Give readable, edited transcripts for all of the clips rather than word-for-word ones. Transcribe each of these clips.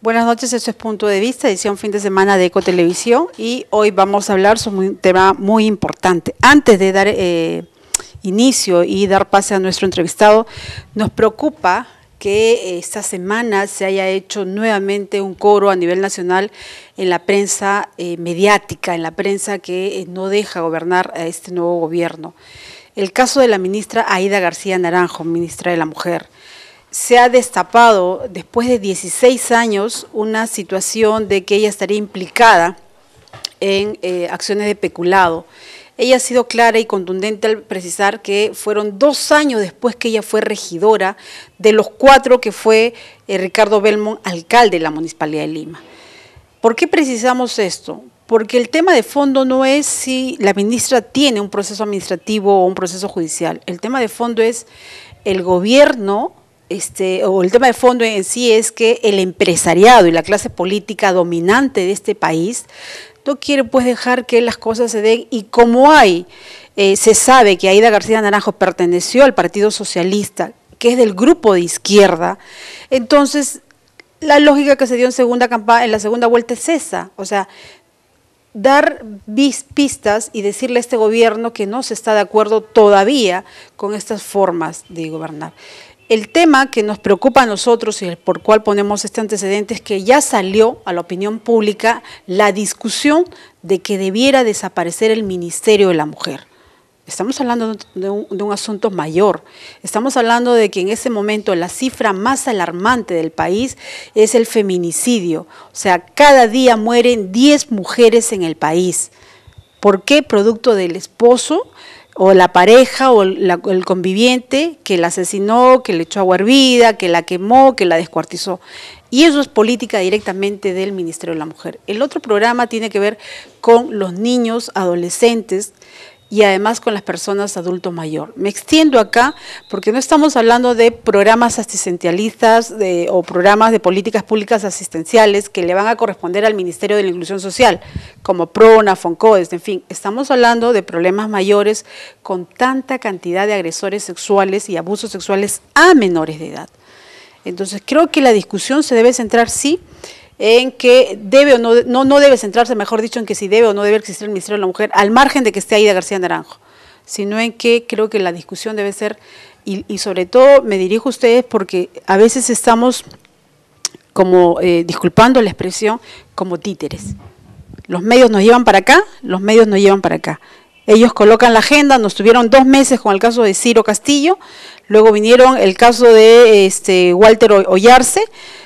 Buenas noches, esto es Punto de Vista, edición fin de semana de Ecotelevisión, y hoy vamos a hablar sobre un tema muy importante. Antes de dar inicio y dar pase a nuestro entrevistado, nos preocupa que esta semana se haya hecho nuevamente un coro a nivel nacional en la prensa mediática, en la prensa que no deja gobernar a este nuevo gobierno. El caso de la ministra Aída García Naranjo, ministra de la Mujer. Se ha destapado después de 16 años una situación de que ella estaría implicada en acciones de peculado. Ella ha sido clara y contundente al precisar que fueron 2 años después que ella fue regidora, de los 4 que fue Ricardo Belmont, alcalde de la Municipalidad de Lima. ¿Por qué precisamos esto? Porque el tema de fondo no es si la ministra tiene un proceso administrativo o un proceso judicial. El tema de fondo es el gobierno, o el tema de fondo en sí es que el empresariado y la clase política dominante de este país no quiere pues dejar que las cosas se den, y como se sabe que Aída García Naranjo perteneció al Partido Socialista, que es del grupo de izquierda, entonces la lógica que se dio en la segunda vuelta es esa, o sea, dar pistas y decirle a este gobierno que no se está de acuerdo todavía con estas formas de gobernar. El tema que nos preocupa a nosotros y el por cual ponemos este antecedente es que ya salió a la opinión pública la discusión de que debiera desaparecer el Ministerio de la Mujer. Estamos hablando de un asunto mayor, estamos hablando de que en ese momento la cifra más alarmante del país es el feminicidio, o sea, cada día mueren 10 mujeres en el país. ¿Por qué? Producto del esposo, o la pareja, o el conviviente que la asesinó, que le echó agua hervida, que la quemó, que la descuartizó. Y eso es política directamente del Ministerio de la Mujer. El otro programa tiene que ver con los niños, adolescentes, y además con las personas adultos mayores. Me extiendo acá porque no estamos hablando de programas asistencialistas o programas de políticas públicas asistenciales que le van a corresponder al Ministerio de la Inclusión Social, como PRONA, FONCODES, en fin. Estamos hablando de problemas mayores con tanta cantidad de agresores sexuales y abusos sexuales a menores de edad. Entonces, creo que la discusión se debe centrar, sí, en que debe o no debe centrarse, mejor dicho, en que si debe o no debe existir el Ministerio de la Mujer, al margen de que esté Aída García Naranjo, sino en que creo que la discusión debe ser, y sobre todo me dirijo a ustedes porque a veces estamos como, disculpando la expresión, como títeres. Los medios nos llevan para acá, los medios nos llevan para acá. Ellos colocan la agenda, nos tuvieron 2 meses con el caso de Ciro Castillo, luego vinieron el caso de Walter Oyarse,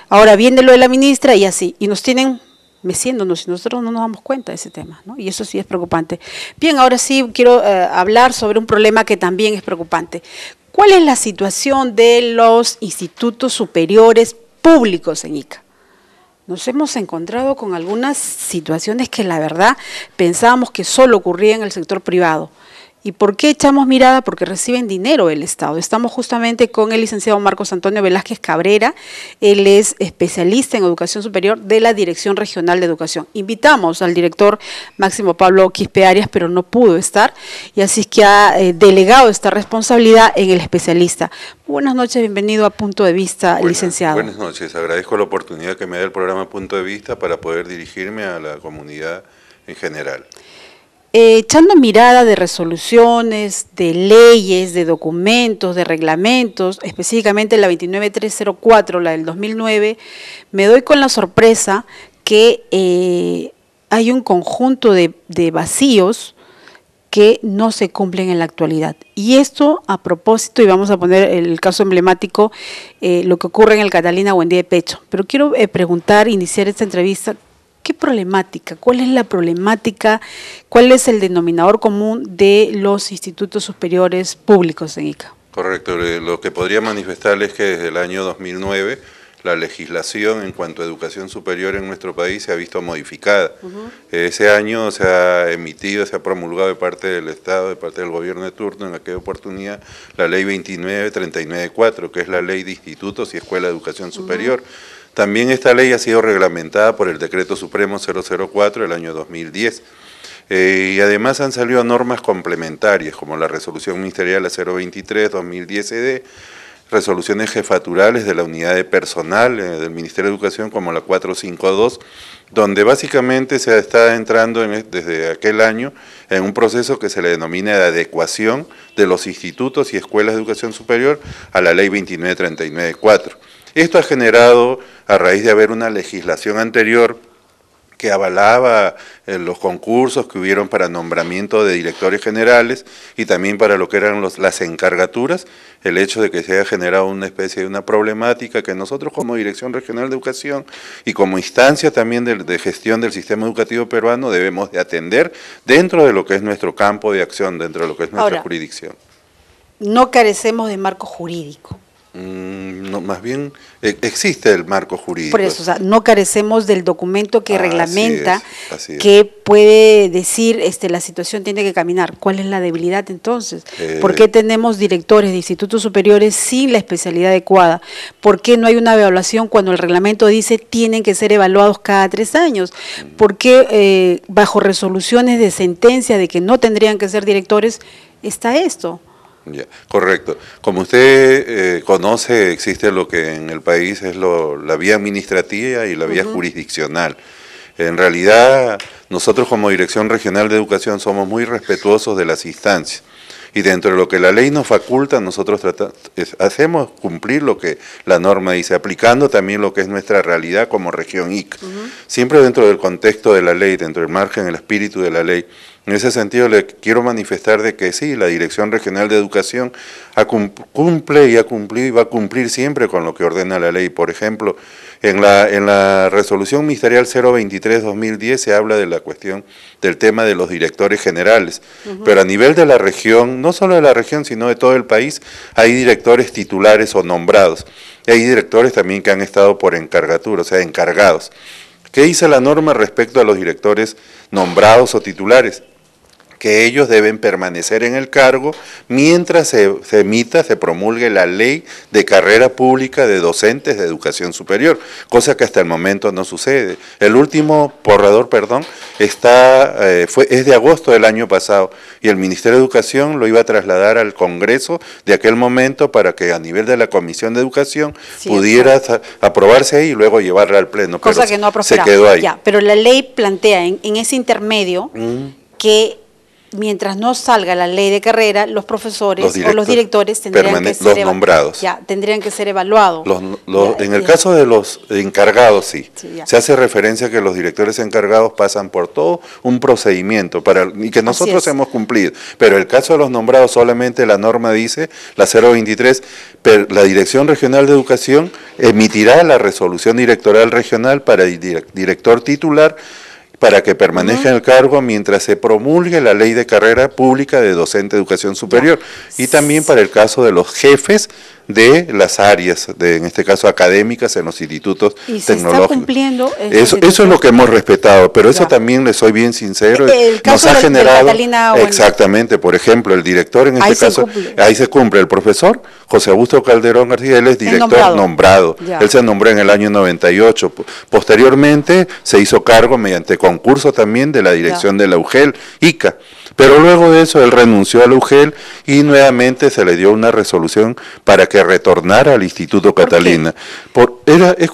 ahora viene lo de la ministra y así, y nos tienen meciéndonos y nosotros no nos damos cuenta de ese tema, ¿no? Y eso sí es preocupante. Bien, ahora sí quiero hablar sobre un problema que también es preocupante. ¿Cuál es la situación de los institutos superiores públicos en Ica? Nos hemos encontrado con algunas situaciones que la verdad pensábamos que solo ocurrían en el sector privado. ¿Y por qué echamos mirada? Porque reciben dinero del Estado. Estamos justamente con el licenciado Marcos Antonio Velázquez Cabrera, él es especialista en educación superior de la Dirección Regional de Educación. Invitamos al director Máximo Pablo Quispe Arias, pero no pudo estar, y así es que ha delegado esta responsabilidad en el especialista. Buenas noches, bienvenido a Punto de Vista, licenciado. Buenas noches, agradezco la oportunidad que me da el programa Punto de Vista para poder dirigirme a la comunidad en general. Echando mirada de resoluciones, de leyes, de documentos, de reglamentos, específicamente la 29304, la del 2009, me doy con la sorpresa que hay un conjunto de vacíos que no se cumplen en la actualidad. Y esto a propósito, y vamos a poner el caso emblemático, lo que ocurre en el Catalina Buendía de Pecho. Pero quiero iniciar esta entrevista. ¿Qué problemática? ¿Cuál es la problemática? ¿Cuál es el denominador común de los institutos superiores públicos en Ica? Correcto, lo que podría manifestarles es que desde el año 2009 la legislación en cuanto a educación superior en nuestro país se ha visto modificada. Ese año se ha emitido, se ha promulgado de parte del Estado, de parte del gobierno de turno, en aquella oportunidad, la ley 29394, que es la ley de institutos y escuela de educación superior. También esta ley ha sido reglamentada por el Decreto Supremo 004 del año 2010. Y además han salido normas complementarias, como la Resolución Ministerial 023-2010-ED, resoluciones jefaturales de la unidad de personal del Ministerio de Educación, como la 452, donde básicamente se está entrando desde aquel año en un proceso que se le denomina de adecuación de los institutos y escuelas de educación superior a la Ley 2939-4. Esto ha generado, a raíz de haber una legislación anterior que avalaba los concursos que hubieron para nombramiento de directores generales y también para lo que eran las encargaturas, el hecho de que se haya generado una especie de una problemática que nosotros como Dirección Regional de Educación y como instancia también de gestión del sistema educativo peruano debemos de atender dentro de lo que es nuestro campo de acción, dentro de lo que es nuestra jurisdicción. No carecemos de marco jurídico. No, más bien existe el marco jurídico. Por eso, o sea, no carecemos del documento que reglamenta, así es. Que puede decir la situación tiene que caminar. ¿Cuál es la debilidad entonces? ¿Por qué tenemos directores de institutos superiores sin la especialidad adecuada? ¿Por qué no hay una evaluación cuando el reglamento dice tienen que ser evaluados cada 3 años? ¿Por qué bajo resoluciones de sentencia de que no tendrían que ser directores está esto? Ya, correcto. Como usted conoce, existe lo que en el país es la vía administrativa y la vía jurisdiccional. En realidad, nosotros como Dirección Regional de Educación somos muy respetuosos de las instancias. Y dentro de lo que la ley nos faculta, nosotros hacemos cumplir lo que la norma dice, aplicando también lo que es nuestra realidad como región ICA. Siempre dentro del contexto de la ley, dentro del margen, el espíritu de la ley. En ese sentido le quiero manifestar de que sí, la Dirección Regional de Educación cumple y ha cumplido y va a cumplir siempre con lo que ordena la ley. Por ejemplo, en la resolución ministerial 023-2010 se habla de la cuestión del tema de los directores generales, pero a nivel de la región, no solo de la región, sino de todo el país, hay directores titulares o nombrados. Y hay directores también que han estado por encargatura, o sea, encargados. ¿Qué dice la norma respecto a los directores nombrados o titulares? Que ellos deben permanecer en el cargo mientras se promulgue la ley de carrera pública de docentes de educación superior, cosa que hasta el momento no sucede. El último borrador, es de agosto del año pasado y el Ministerio de Educación lo iba a trasladar al Congreso de aquel momento para que a nivel de la Comisión de Educación pudiera aprobarse ahí y luego llevarla al Pleno. Cosa pero que no ha prosperado. Se quedó ahí. Ya, pero la ley plantea en ese intermedio que mientras no salga la ley de carrera, los profesores o los directores tendrían que ser nombrados. Tendrían que ser evaluados. En el caso de los encargados, sí. Se hace referencia a que los directores encargados pasan por todo un procedimiento y que nosotros hemos cumplido. Pero el caso de los nombrados, solamente la norma dice, la 023, la Dirección Regional de Educación emitirá la resolución directoral regional para el director titular para que permanezca en el cargo mientras se promulgue la ley de carrera pública de docente de educación superior y también para el caso de los jefes de las áreas, en este caso académicas, en los institutos tecnológicos. ¿Está cumpliendo eso es lo que hemos respetado, pero eso también le soy bien sincero, el caso nos ha generado, Catalina, exactamente, por ejemplo, el director en este caso, ahí se cumple, el profesor José Augusto Calderón García, él es director nombrado. Él se nombró en el año 98, posteriormente se hizo cargo mediante concurso también de la dirección de la UGEL, ICA, pero luego de eso él renunció a la UGEL y nuevamente se le dio una resolución para que retornara al Instituto Catalina.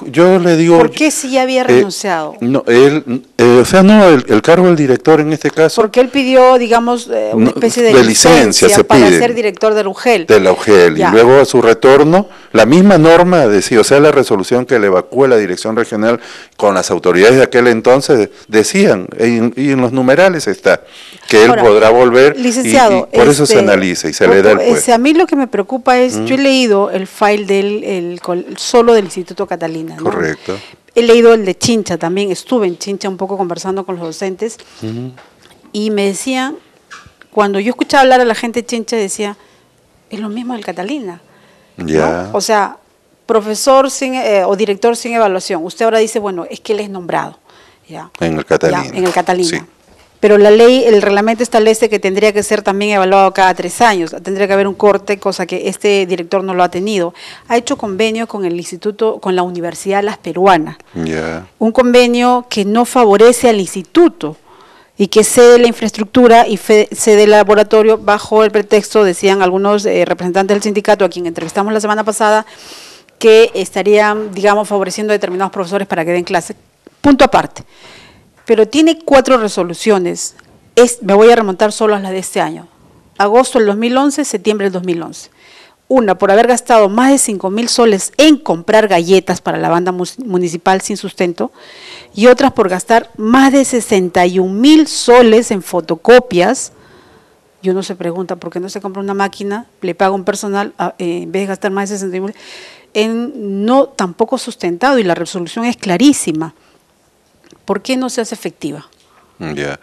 Yo le digo... ¿Por qué si ya había renunciado? No, el cargo del director en este caso... Porque él pidió, digamos, una especie de licencia para ser director de la UGEL. De la UGEL. Y luego a su retorno, la misma norma decía, la resolución que le evacúa la Dirección Regional con las autoridades de aquel entonces, decían, y en los numerales está, que él podrá volver, licenciado, y por eso se analiza y se le da el puesto. A mí lo que me preocupa es, yo he leído el file solo del Instituto Catalina, ¿no? Correcto. He leído el de Chincha también, estuve en Chincha un poco conversando con los docentes y me decían, cuando yo escuchaba hablar a la gente de Chincha, decía, es lo mismo del Catalina, ¿no? O sea, profesor o director sin evaluación. Usted ahora dice, bueno, es que él es nombrado. En el Catalina. En el Catalina. Sí. Pero la ley, el reglamento establece que tendría que ser también evaluado cada 3 años, tendría que haber un corte, cosa que este director no lo ha tenido. Ha hecho convenio con el instituto, con la Universidad Las Peruanas. Un convenio que no favorece al instituto. y que cede la infraestructura y cede el laboratorio bajo el pretexto, decían algunos representantes del sindicato a quien entrevistamos la semana pasada, que estarían, digamos, favoreciendo a determinados profesores para que den clase. Punto aparte. Pero tiene 4 resoluciones. Me voy a remontar solo a las de este año. Agosto del 2011, septiembre del 2011. Una, por haber gastado más de 5.000 soles en comprar galletas para la banda municipal sin sustento, y otras por gastar más de 61.000 soles en fotocopias. Y uno se pregunta, ¿por qué no se compra una máquina, le paga un personal, en vez de gastar más de 61.000, en no tampoco sustentado? Y la resolución es clarísima. ¿Por qué no se hace efectiva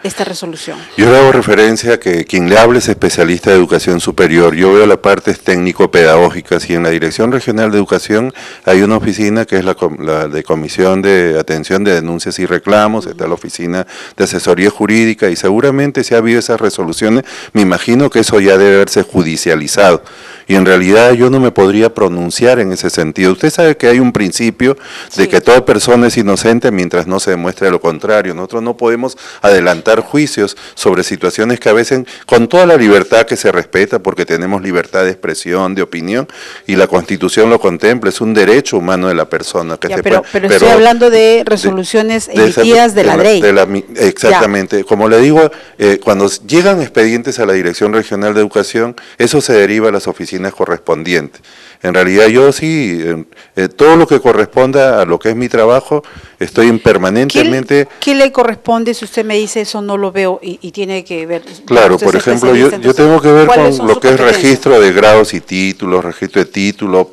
esta resolución? Yo le hago referencia a que quien le hable es especialista de educación superior. Yo veo la parte técnico-pedagógica. Si en la Dirección Regional de Educación hay una oficina que es la de Comisión de Atención de Denuncias y Reclamos, está la Oficina de Asesoría Jurídica, y seguramente si ha habido esas resoluciones, me imagino que eso ya debe haberse judicializado. Y en realidad yo no me podría pronunciar en ese sentido. Usted sabe que hay un principio de que toda persona es inocente mientras no se demuestre lo contrario. Nosotros no podemos adelantar juicios sobre situaciones que a veces, con toda la libertad que se respeta, porque tenemos libertad de expresión, de opinión, y la Constitución lo contempla, es un derecho humano de la persona. Que pero estoy hablando de resoluciones emitidas de la DREI. Exactamente. Como le digo, cuando llegan expedientes a la Dirección Regional de Educación, eso se deriva a las oficinas correspondientes. En realidad yo sí, todo lo que corresponda a lo que es mi trabajo, estoy permanentemente... ¿Qué le corresponde si usted me dice eso no lo veo y tiene que ver? Claro, por ejemplo, yo tengo que ver con lo que es registro de grados y títulos, registro de títulos,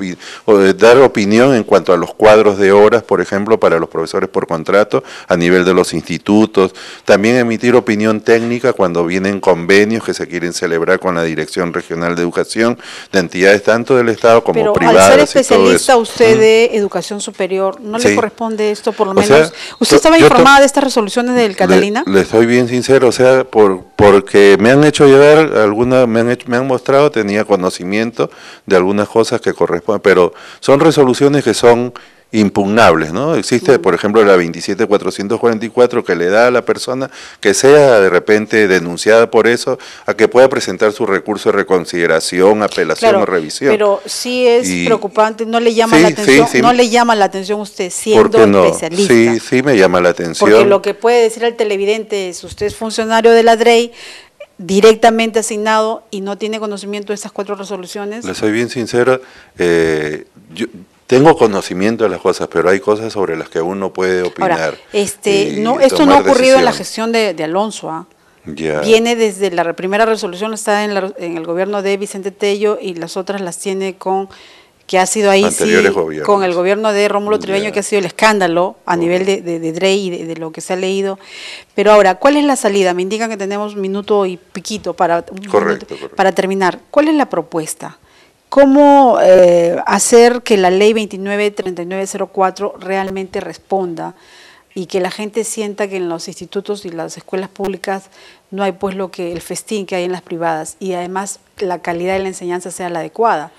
dar opinión en cuanto a los cuadros de horas, por ejemplo, para los profesores por contrato, a nivel de los institutos, también emitir opinión técnica cuando vienen convenios que se quieren celebrar con la Dirección Regional de Educación, de entidades tanto del Estado como privadas. Pero al ser especialista usted de educación superior, ¿no le corresponde esto por lo menos? ¿Usted estaba informada de estas resoluciones del Catalina? Le estoy bien sincero, o sea, porque me han hecho llegar, me han mostrado, tenía conocimiento de algunas cosas que corresponden, pero son resoluciones que son impugnables, ¿no? Existe, por ejemplo, la 27.444 que le da a la persona que sea de repente denunciada por eso a que pueda presentar su recurso de reconsideración, apelación o revisión. Pero sí es preocupante, no le llama la atención, no le llama la atención usted siendo especialista. Sí me llama la atención. Porque lo que puede decir al televidente es, usted es funcionario de la DREI, directamente asignado y no tiene conocimiento de estas 4 resoluciones. Le soy bien sincero, yo tengo conocimiento de las cosas, pero hay cosas sobre las que uno puede opinar. Ahora, esto no ha ocurrido en la gestión de Alonso, Viene desde la primera resolución, está en el gobierno de Vicente Tello, y las otras las tiene que ha sido ahí con el gobierno de Rómulo Tribeño, que ha sido el escándalo a nivel de DREI y de lo que se ha leído. Pero ahora, ¿cuál es la salida? Me indican que tenemos un minuto y piquito para terminar. ¿Cuál es la propuesta? ¿Cómo hacer que la ley 293904 realmente responda y que la gente sienta que en los institutos y las escuelas públicas no hay pues el festín que hay en las privadas, y además la calidad de la enseñanza sea la adecuada?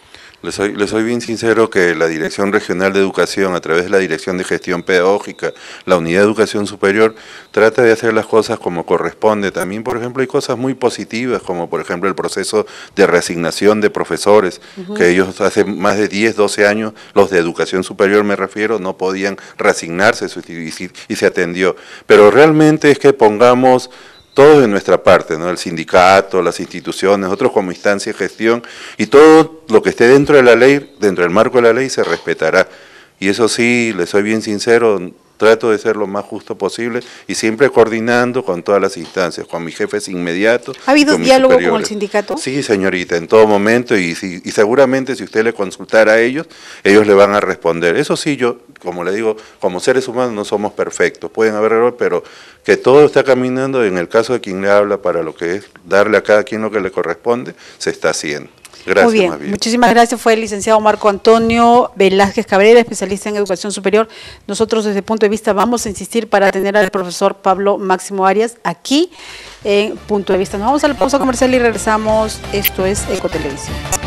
Le soy bien sincero que la Dirección Regional de Educación, a través de la Dirección de Gestión Pedagógica, la Unidad de Educación Superior, trata de hacer las cosas como corresponde. También, por ejemplo, hay cosas muy positivas, como por ejemplo el proceso de reasignación de profesores, que ellos hace más de 10, 12 años, los de Educación Superior me refiero, no podían reasignarse y se atendió. Pero realmente es que pongamos todo de nuestra parte, ¿no? El sindicato, las instituciones, nosotros como instancia de gestión, y todo lo que esté dentro de la ley, dentro del marco de la ley, se respetará. Y eso sí, le soy bien sincero, trato de ser lo más justo posible y siempre coordinando con todas las instancias, con mis jefes inmediatos. ¿Ha habido diálogo con el sindicato? Sí, señorita, en todo momento, y seguramente si usted le consultara a ellos le van a responder. Eso sí, yo, como le digo, como seres humanos no somos perfectos, pueden haber errores, pero que todo está caminando, en el caso de quien le habla, para lo que es darle a cada quien lo que le corresponde, se está haciendo. Gracias. Muy bien, muchísimas gracias. Fue el licenciado Marco Antonio Velázquez Cabrera, especialista en educación superior. Nosotros desde el punto de vista vamos a insistir para tener al profesor Pablo Máximo Arias aquí en Punto de Vista. Nos vamos a la pausa comercial y regresamos. Esto es Ecotelevisión.